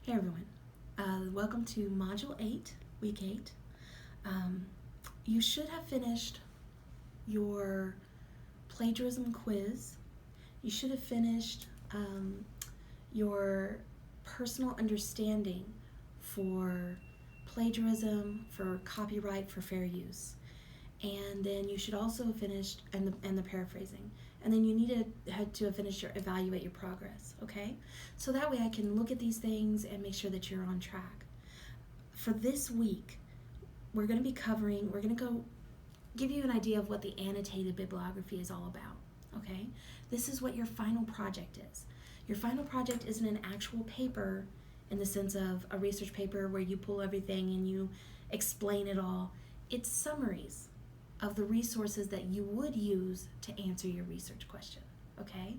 Hey everyone, welcome to Module 8, Week 8. You should have finished your plagiarism quiz. You should have finished your personal understanding for plagiarism, for copyright, for fair use. And then you should also have finished, and the paraphrasing. And then you need to have finished your evaluate your progress, okay? So that way I can look at these things and make sure that you're on track. For this week, we're going to go give you an idea of what the annotated bibliography is all about, okay? This is what your final project is. Your final project isn't an actual paper in the sense of a research paper where you pull everything and you explain it all. It's summaries of the resources that you would use to answer your research question, okay?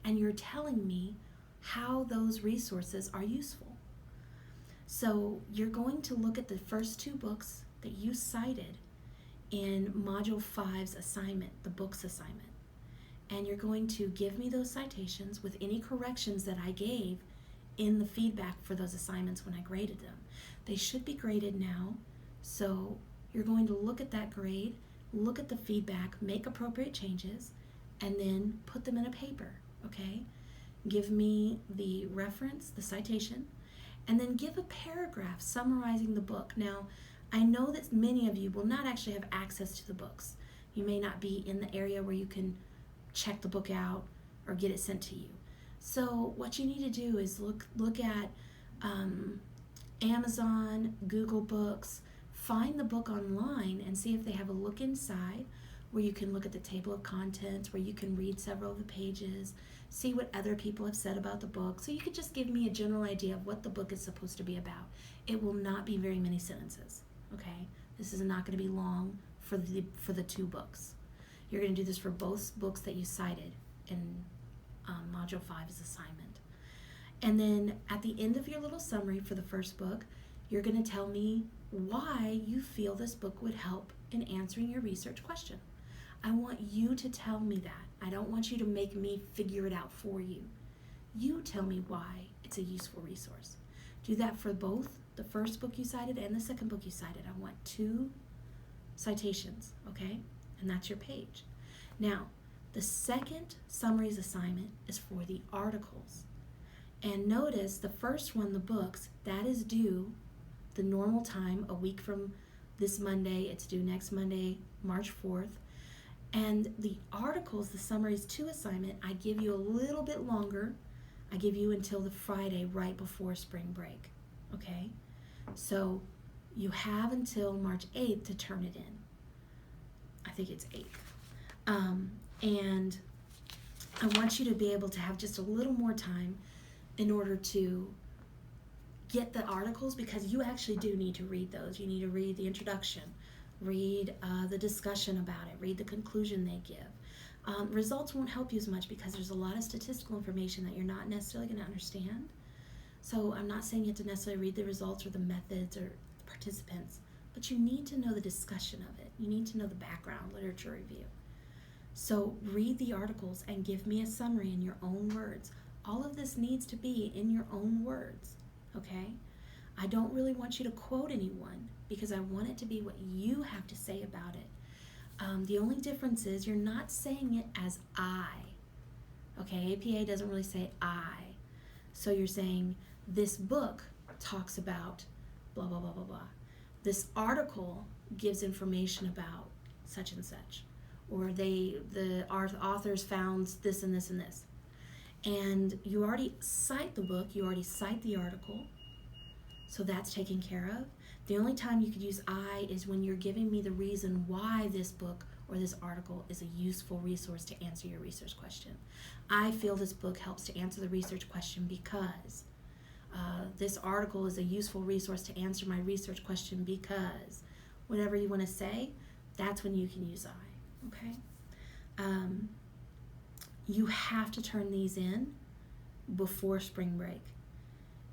And you're telling me how those resources are useful. So you're going to look at the first two books that you cited in Module 5's assignment, the books assignment. And you're going to give me those citations with any corrections that I gave in the feedback for those assignments when I graded them. They should be graded now, so you're going to look at that grade, look at the feedback, make appropriate changes, and then put them in a paper, okay? Give me the reference, the citation, and then give a paragraph summarizing the book. Now, I know that many of you will not actually have access to the books. You may not be in the area where you can check the book out or get it sent to you. So what you need to do is look at Amazon, Google Books, find the book online and see if they have a look inside where you can look at the table of contents, where you can read several of the pages, see what other people have said about the book. So you could just give me a general idea of what the book is supposed to be about. It will not be very many sentences, okay? This is not going to be long for the two books. You're going to do this for both books that you cited in Module 5's assignment. And then at the end of your little summary for the first book, you're going to tell me why you feel this book would help in answering your research question. I want you to tell me that. I don't want you to make me figure it out for you. You tell me why it's a useful resource. Do that for both the first book you cited and the second book you cited. I want 2 citations, okay? And that's your page. Now, the second summaries assignment is for the articles. And notice the first one, the books, that is due the normal time, a week from this Monday. It's due next Monday, March 4th. And the articles, the Summaries 2 assignment, I give you a little bit longer. I give you until the Friday right before spring break, okay? So you have until March 8th to turn it in. I think it's 8th. And I want you to be able to have just a little more time in order to get the articles, because you actually do need to read those. You need to read the introduction, read the discussion about it, read the conclusion they give. Results won't help you as much because there's a lot of statistical information that you're not necessarily going to understand. So I'm not saying you have to necessarily read the results or the methods or the participants, but you need to know the discussion of it. You need to know the background, literature review. So read the articles and give me a summary in your own words. All of this needs to be in your own words, okay? I don't really want you to quote anyone because I want it to be what you have to say about it. The only difference is you're not saying it as I, okay? APA doesn't really say I. So you're saying this book talks about blah, blah, blah, blah, blah. This article gives information about such and such. Or the authors found this and this and this. And you already cite the book, you already cite the article, so that's taken care of. The only time you could use I is when you're giving me the reason why this book or this article is a useful resource to answer your research question. I feel this book helps to answer the research question because this article is a useful resource to answer my research question because whatever you want to say, that's when you can use I, okay? You have to turn these in before spring break.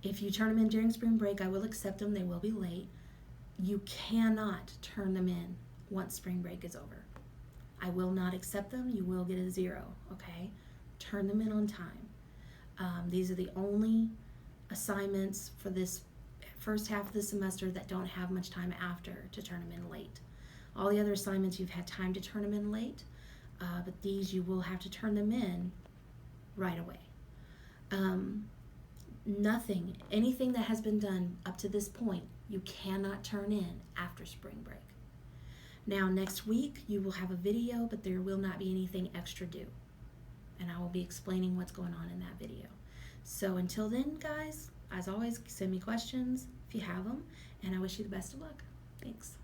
If you turn them in during spring break, I will accept them. They will be late. You cannot turn them in once spring break is over. I will not accept them. You will get a 0, okay? Turn them in on time. These are the only assignments for this first half of the semester that don't have much time after to turn them in late. All the other assignments you've had time to turn them in late, but these you will have to turn them in right away. Anything that has been done up to this point, you cannot turn in after spring break. Now next week you will have a video, but there will not be anything extra due. And I will be explaining what's going on in that video. So until then, guys, as always, send me questions if you have them, and I wish you the best of luck. Thanks.